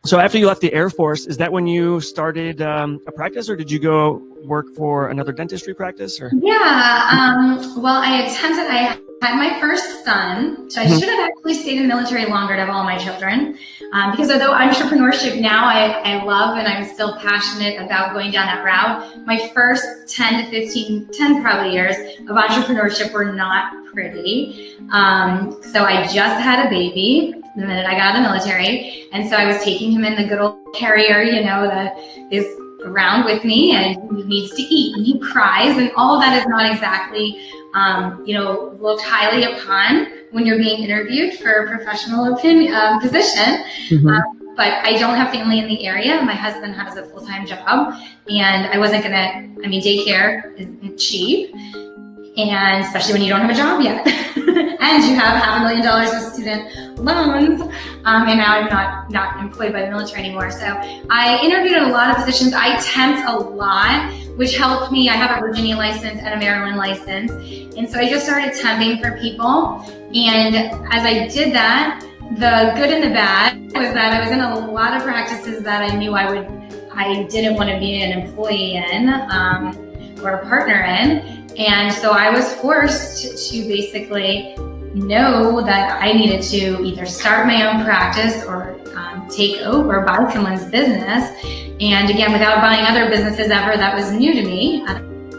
So after you left the Air Force, is that when you started a practice, or did you go work for another dentistry practice? Or? Yeah, well, I had my first son, so I should have actually stayed in the military longer to have all my children. Because although entrepreneurship now I love and I'm still passionate about going down that route, my first 10 probably years of entrepreneurship were not pretty. So I just had a baby the minute I got out of the military. And so I was taking him in the good old carrier, that is around with me, and he needs to eat and he cries, and all of that is not exactly, looked highly upon when you're being interviewed for a professional position. But I don't have family in the area. My husband has a full-time job, and I wasn't daycare isn't cheap. And especially when you don't have a job yet. And you have $500,000 of student loans. And now I'm not employed by the military anymore. So I interviewed in a lot of positions. I temped a lot, which helped me. I have a Virginia license and a Maryland license. And so I just started temping for people. And as I did that, the good and the bad was that I was in a lot of practices that I knew I didn't want to be an employee in, or a partner in. And so I was forced to basically know that I needed to either start my own practice or take over, buy someone's business. And again, without buying other businesses ever, that was new to me.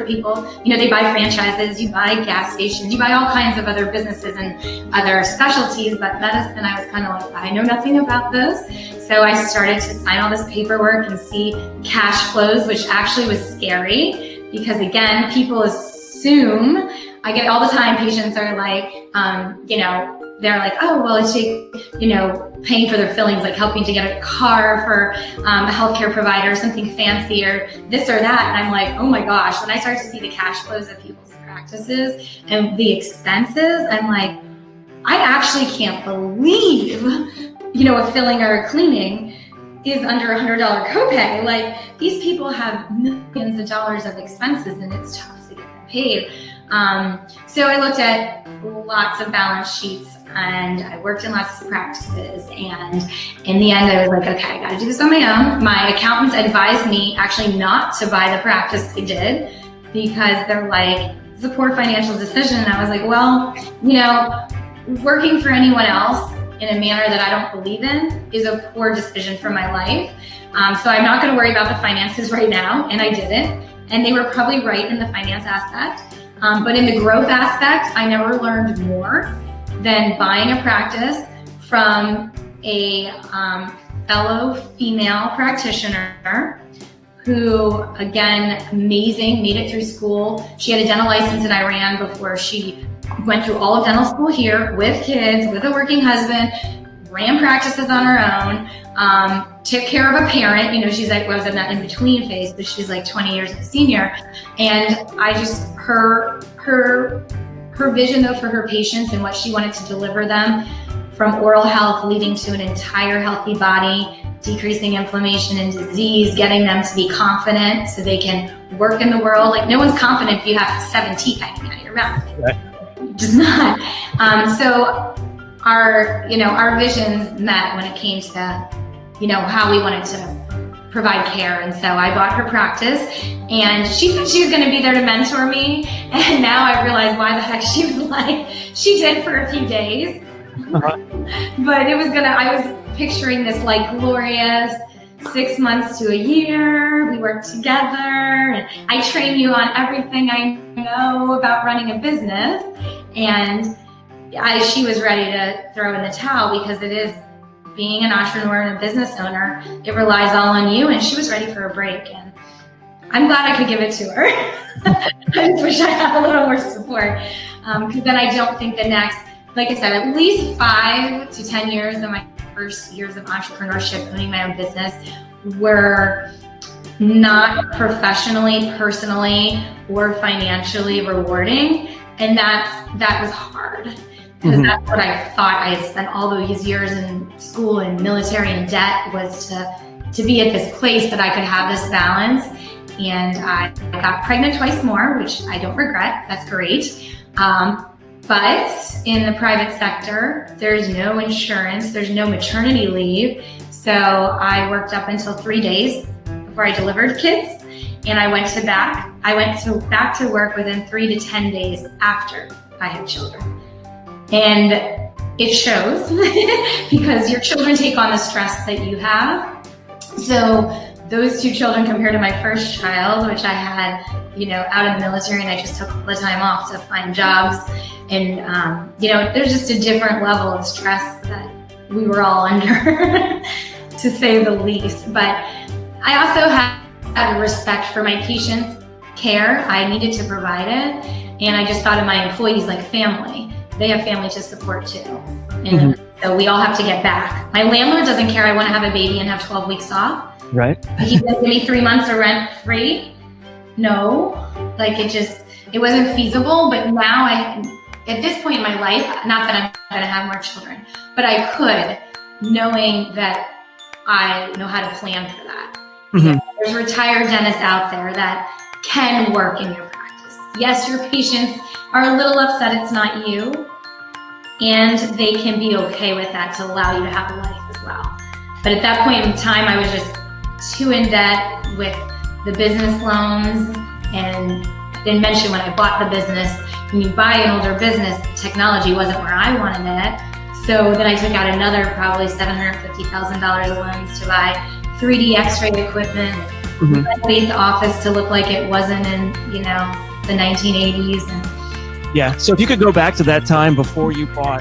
People, they buy franchises, you buy gas stations, you buy all kinds of other businesses and other specialties, but medicine, I was kind of like, I know nothing about this. So I started to sign all this paperwork and see cash flows, which actually was scary because again, people assume, I get all the time, patients are like, they're like, oh, well, it's paying for their fillings, like helping to get a car for a healthcare provider, something fancy or this or that. And I'm like, oh my gosh. When I start to see the cash flows of people's practices and the expenses, I'm like, I actually can't believe, a filling or a cleaning is under $100 copay. Like these people have millions of dollars of expenses and it's tough to get them paid. So I looked at lots of balance sheets and I worked in lots of practices, and in the end I was like, okay, I gotta do this on my own. My accountants advised me actually not to buy the practice I did because they're like, it's a poor financial decision. And I was like, well, working for anyone else in a manner that I don't believe in is a poor decision for my life. So I'm not gonna worry about the finances right now, and I didn't. And they were probably right in the finance aspect. But in the growth aspect, I never learned more than buying a practice from a fellow female practitioner who, again, amazing, made it through school. She had a dental license in Iran before she went through all of dental school here with kids, with a working husband, ran practices on her own, took care of a parent. She's like, was in that in-between phase, but she's like 20 years a senior. And I just, her vision though for her patients and what she wanted to deliver them, from oral health leading to an entire healthy body, decreasing inflammation and disease, getting them to be confident so they can work in the world. Like no one's confident if you have 7 teeth hanging out of your mouth. Right. Just not. So our visions met when it came to, how we wanted to provide care. And so I bought her practice, and she said she was going to be there to mentor me. And now I realize why the heck she was like, she did for a few days. But I was picturing this like glorious 6 months to a year. We work together and I train you on everything I know about running a business. And she was ready to throw in the towel because it is being an entrepreneur and a business owner. It relies all on you, and she was ready for a break. And I'm glad I could give it to her. I just wish I had a little more support. Because then I don't think the next, like I said, at least 5 to 10 years of my first years of entrepreneurship, owning my own business, were not professionally, personally, or financially rewarding. And that was hard. Because that's what I thought I had spent all those years in school and military and debt, was to be at this place that I could have this balance. And I got pregnant twice more, which I don't regret. That's great. But in the private sector, there's no insurance, there's no maternity leave. So So I worked up until 3 days before I delivered kids, and I went back to work within 3 to 10 days after I had children. And it shows because your children take on the stress that you have. So those 2 children compared to my first child, which I had, out of the military, and I just took all the time off to find jobs. And, there's just a different level of stress that we were all under, to say the least. But I also had a respect for my patients' care. I needed to provide it. And I just thought of my employees like family. They have family to support too. And so we all have to get back. My landlord doesn't care. I want to have a baby and have 12 weeks off. Right. He's going to give me 3 months of rent free. No, it wasn't feasible. But now at this point in my life, not that I'm going to have more children, but I could, knowing that I know how to plan for that. There's retired dentists out there that can work in your practice. Yes, your patients are a little upset it's not you, and they can be okay with that to allow you to have a life as well. But at that point in time, I was just too in debt with the business loans, and I didn't mention when I bought the business, when you buy an older business, technology wasn't where I wanted it. So then I took out another probably $750,000 of loans to buy 3D x-ray equipment, renovate the office to look like it wasn't in, the 1980s. And yeah. So if you could go back to that time before you bought,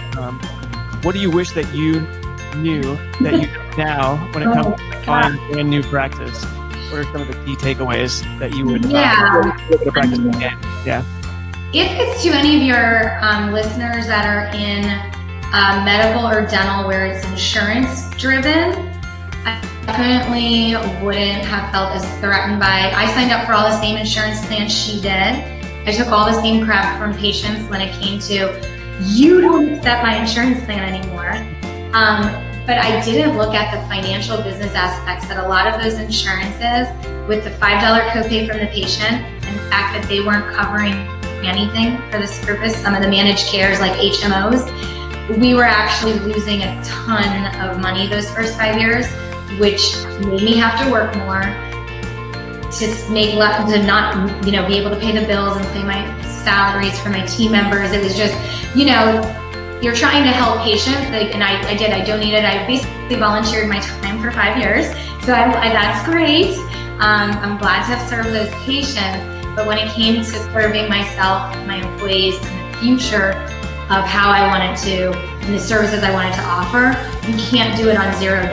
what do you wish that you knew that you know now when it comes to buying a brand new practice? What are some of the key takeaways that you would look at practice again? Yeah. If it's to any of your listeners that are in medical or dental where it's insurance driven, I definitely wouldn't have felt as threatened by, I signed up for all the same insurance plans she did. I took all the same crap from patients when it came to, you don't accept my insurance plan anymore. But I didn't look at the financial business aspects that a lot of those insurances, with the $5 copay from the patient and the fact that they weren't covering anything for this purpose, some of the managed cares like HMOs, we were actually losing a ton of money those first 5 years, which made me have to work more to not, be able to pay the bills and pay my salaries for my team members. It was just, you're trying to help patients, and I did. I donated. I basically volunteered my time for 5 years, so that's great. I'm glad to have served those patients, but when it came to serving myself, my employees, and the future of how I wanted to, and the services I wanted to offer, you can't do it on $0.